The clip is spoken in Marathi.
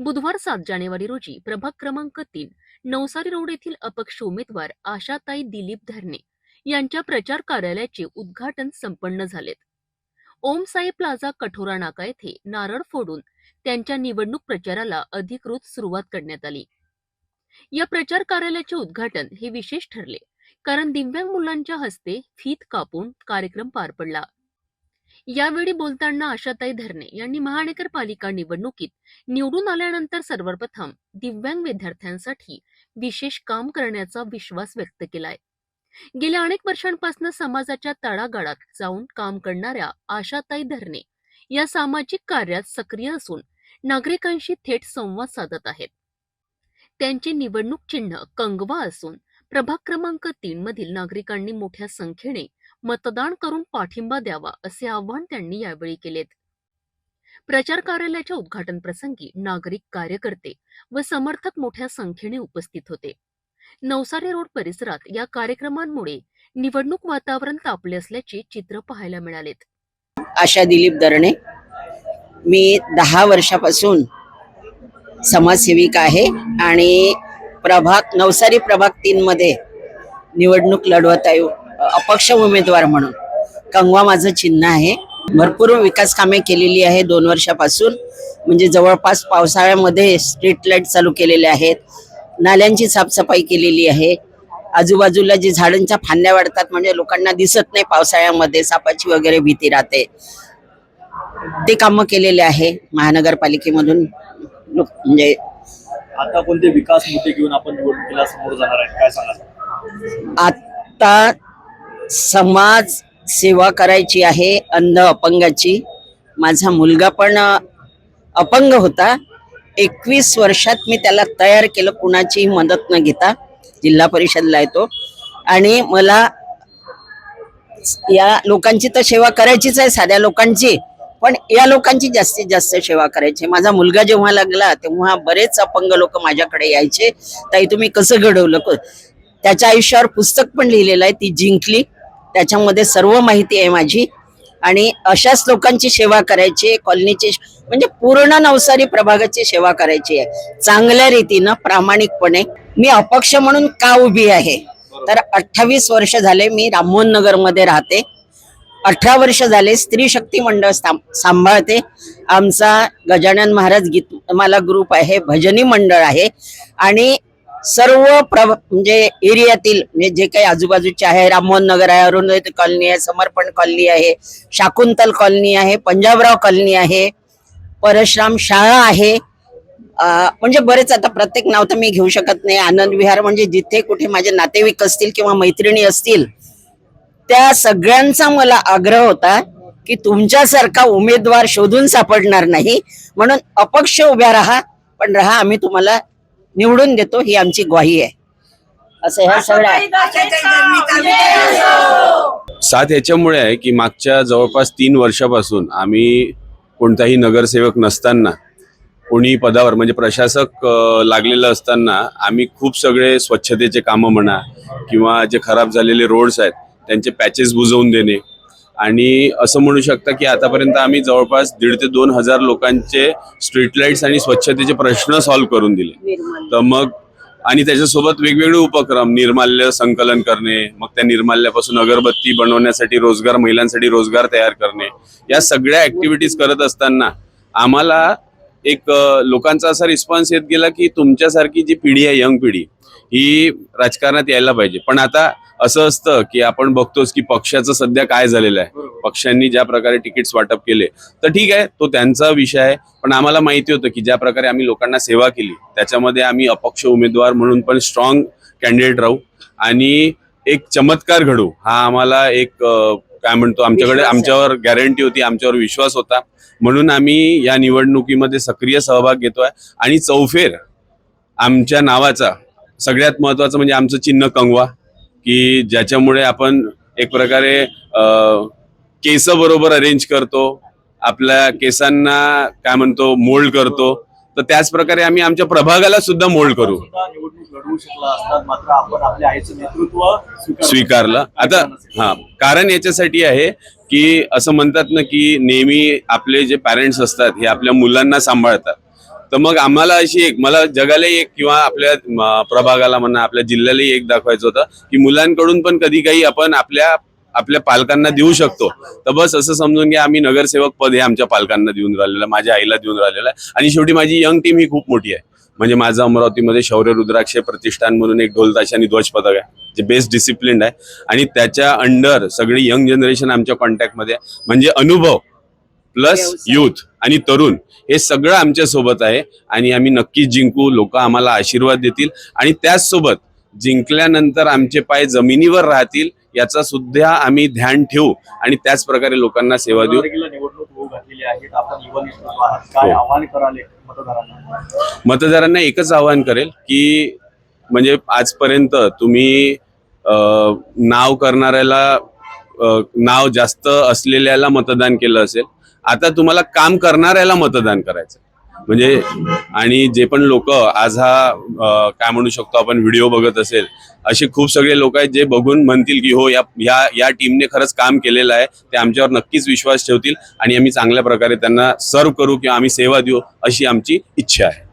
बुधवार 7 जानेवारी रोजी प्रभाग क्रमांक 3 नवसारी रोड येथील अपक्ष उमेदवार आशाताई दिलीप धरणे यांच्या प्रचार कार्यालयाचे उद्घाटन संपन्न झाले. ओम साई प्लाझा कठोरा नाका येथे नारळ फोडून त्यांच्या निवडणूक प्रचाराला अधिकृत सुरुवात करण्यात आली. या प्रचार कार्यालयाचे उद्घाटन हे विशेष ठरले कारण दिव्यांग मुलांच्या हस्ते फीत कापून कार्यक्रम पार पडला. यावेळी बोलताना आशाताई धरणे यांनी महानगरपालिका निवडणुकीत निवडून आल्यानंतर सर्वप्रथम दिव्यांग विद्यार्थ्यांसाठी विशेष काम करण्याचा विश्वास व्यक्त केलाय. गेल्या अनेक वर्षांपासून समाजाच्या तळागाळात जाऊन काम करणाऱ्या आशाताई धरणे या सामाजिक कार्यात सक्रिय असून नागरिकांशी थेट संवाद साधत आहेत. त्यांचे निवडणूक चिन्ह कंगवा असून प्रभाग क्रमांक 3 मधील नागरिकांनी मोठ्या संख्येने मतदान करून पाठिंबा द्यावा असे आवाहन त्यांनी यावेळी केले. प्रचार कार्यालयाच्या उद्घाटन प्रसंगी नागरिक, कार्यकर्ते व समर्थक मोठ्या संख्येने उपस्थित होते. नवसारी रोड परिसरात या कार्यक्रमांमुळे निवडणूक वातावरण तापले असल्याचे चित्र पाहायला मिळाले. आशा दिलीप धरणे, मी 10 वर्षापासून समाजसेविका आहे आणि नवसारी प्रभाग 3 मध्ये निवडणूक लढवत आहे. अपक्ष उमेदवार म्हणून कंगवा माझं चिन्ह आहे. भरपूर विकास कामे केलेली आहे 2 वर्षापासून. म्हणजे जवळपास पावसाळ्यामध्ये स्ट्रीट लाईट चालू केलेले आहेत, नाल्यांची साफसफाई केलेली आहे. आजूबाजूला जे झाडांच्या फांद्या वाढतात म्हणजे लोकांना दिसत नाही, पावसाळ्यामध्ये सापाची वगैरे भीती राहते, ते कामं केलेले आहे महानगरपालिकेमधून. म्हणजे आता कोणते विकास मुद्दे घेऊन आपण निवडणुकीला समोर जाणार आहे, काय सांगा? आता समाज सेवा करायची आहे अंध अपंगाची. माझा मुलगा पण अपंग होता. 21 वर्षात मी त्याला तयार केलं, कुणाचीही मदत न घेता. जिल्हा परिषदला येतो आणि मला या लोकांची तर सेवा करायचीच आहे, साध्या लोकांची, पण या लोकांची जास्तीत जास्त सेवा करायची. माझा मुलगा जेव्हा लागला तेव्हा बरेच अपंग लोक माझ्याकडे यायचे, ताई तुम्ही कसं घडवलं. त्याच्या आयुष्यावर पुस्तक पण लिहिलेलं आहे, ती जिंकली, त्याच्यामध्ये सर्व माहिती आहे माझी. आणि अशाच लोकांची सेवा करायची, कॉलनीची म्हणजे पूर्ण नवसारी प्रभागाची सेवा करायची आहे चांगल्या रीतीनं, प्रामाणिकपणे. मी अपक्ष म्हणून का उभी आहे तर 28 वर्ष झाले मी राममोहन नगर मध्ये राहते. 18 वर्ष झाले स्त्री शक्ती मंडळ सांभाळते. आमचा गजानन महाराज गीतमाला ग्रुप आहे, भजनी मंडळ आहे. आणि सर्व म्हणजे एरियातील म्हणजे जे काही आजूबाजूचे आहे, राममोहन नगर आहे, अरुणोदय कॉलनी आहे, समर्पण कॉलनी आहे, शाकुंतल कॉलनी आहे, पंजाबराव कॉलनी आहे, परशुराम शाळा आहे, म्हणजे बरेच. आता प्रत्येक नाव तर मी घेऊ शकत नाही. आनंद विहार, म्हणजे जिथे कुठे माझे नातेवाईक असतील किंवा मैत्रिणी असतील त्या सगळ्यांचा मला आग्रह होता की तुमच्यासारखा उमेदवार शोधून सापडणार नाही, म्हणून अपक्ष उभ्या राहा, पण राहा, आम्ही तुम्हाला निवडून देतो, ही आमची ग्वाही आहे. असं ह्या सगळ्या साथ याच्यामुळे आहे की मागच्या जवळपास 3 वर्षापासून आम्ही कोणताही नगरसेवक नसताना, कोणी पदावर म्हणजे प्रशासक लागलेलं असताना आम्ही खूप सगळे स्वच्छतेचे कामं म्हणा किंवा जे खराब झालेले रोड्स आहेत त्यांचे पॅचेस बुजवून देणे, आणि असं म्हणू शकता की आतापर्यंत आम्ही जवळपास 1,500 ते 2,000 लोकांचे स्ट्रीट लाईट्स आणि स्वच्छतेचे प्रश्न सॉल्व्ह करून दिले. तर मग आणि त्याच्यासोबत वेगवेगळे उपक्रम, निर्माल्य संकलन करणे, मग त्या निर्माल्यापासून अगरबत्ती बनवण्यासाठी रोजगार, महिलांसाठी रोजगार तयार करणे, या सगळ्या ऍक्टिव्हिटीज करत असताना आम्हाला एक लोकांचा असा रिस्पॉन्स येत गेला की तुमच्यासारखी जी पिढी आहे, यंग पिढी, ही राजकारणात यायला पाहिजे. पण आता असं असतं की आपण बघतोच की पक्षाचं सध्या काय झालेलं आहे. पक्षांनी ज्या प्रकारे तिकीट्स वाटप केले तर ठीक आहे, तो त्यांचा विषय आहे, पण आम्हाला माहिती होतं की ज्या प्रकारे आम्ही लोकांना सेवा केली त्याच्यामध्ये आम्ही अपक्ष उमेदवार म्हणून पण स्ट्रॉंग कॅन्डिडेट राहू आणि एक चमत्कार घडू, हा आम्हाला एक काय म्हणतो आमच्याकडे आमच्यावर गॅरंटी होती, आमच्यावर विश्वास होता. म्हणून आम्ही या निवडणुकीमध्ये सक्रिय सहभाग घेतोय. आणि चौफेर आमच्या नावाचा सगळ्यात महत्वाचं म्हणजे आमचं चिन्ह कंगवा, की ज्याच्यामुळे आपण एक प्रकारे केस बरोबर अरेंज करतो, आपल्या केसांना काय म्हणतो मोल्ड करतो, तर त्याच प्रकारे आम्ही आमच्या प्रभागाला सुद्धा मोल्ड करू. निवडणूक लढवू शकला असतात, मात्र आपण आपल्या आईचं नेतृत्व स्वीकारलं. आता कारण याच्यासाठी आहे की असं म्हणतात ना की नेहमी आपले जे पॅरेंट्स असतात हे आपल्या मुलांना सांभाळतात, तर मग आम्हाला अशी एक, मला जगालाही एक किंवा आपल्या प्रभागाला म्हणा आपल्या जिल्ह्यालाही एक दाखवायचं होतं की मुलांकडून पण कधी काही आपण आपल्या पालकांना देऊ शकतो. तर बस असं समजून घ्या, आम्ही नगरसेवक पद हे आमच्या पालकांना देऊन राहिलेलं, माझ्या आईला देऊन राहिलेलं आहे. आणि शेवटी माझी यंग टीम ही खूप मोठी आहे. म्हणजे माझं अमरावतीमध्ये शौर्य रुद्राक्ष प्रतिष्ठान म्हणून एक ढोल ताशा आणि ध्वज पथक आहे जे बेस्ट डिसिप्लिन आहे, आणि त्याच्या अंडर सगळी यंग जनरेशन आमच्या कॉन्टॅक्टमध्ये आहे. म्हणजे अनुभव प्लस युथ आणि तरुण हे सगळं आमच्या सोबत आहे, आणि आम्ही नक्कीच जिंकू. लोक आम्हाला आशीर्वाद देतील, आणि त्याचसोबत जिंकल्यानंतर आमचे पाय जमिनीवर राहतील याचा सुद्धा आम्ही ध्यान ठेवू, आणि त्याच प्रकारे लोकांना सेवा देऊ. निवडणूक होऊ घातलेली आहे, आपण युवा नेतृत्व आहात, काय आव्हान कराल मतदारांना एकच आवाहन करेल की म्हणजे आजपर्यंत तुम्ही नाव करणाऱ्याला नाव जास्त असलेल्याला मतदान केलं असेल, आता तुम्हाला काम करणाऱ्याला मतदान करायचं. म्हणजे आणि जे पण लोक आज हा काय म्हणू शकतो आपण व्हिडिओ बघत असेल, असे खूप सगळे लोक आहेत जे बघून म्हणतील की हो या टीमने खरंच काम केलेलं आहे, ते आमच्यावर नक्कीच विश्वास ठेवतील, आणि आम्ही चांगल्या प्रकारे त्यांना सर्व्ह करू किंवा आम्ही सेवा देऊ अशी आमची इच्छा आहे.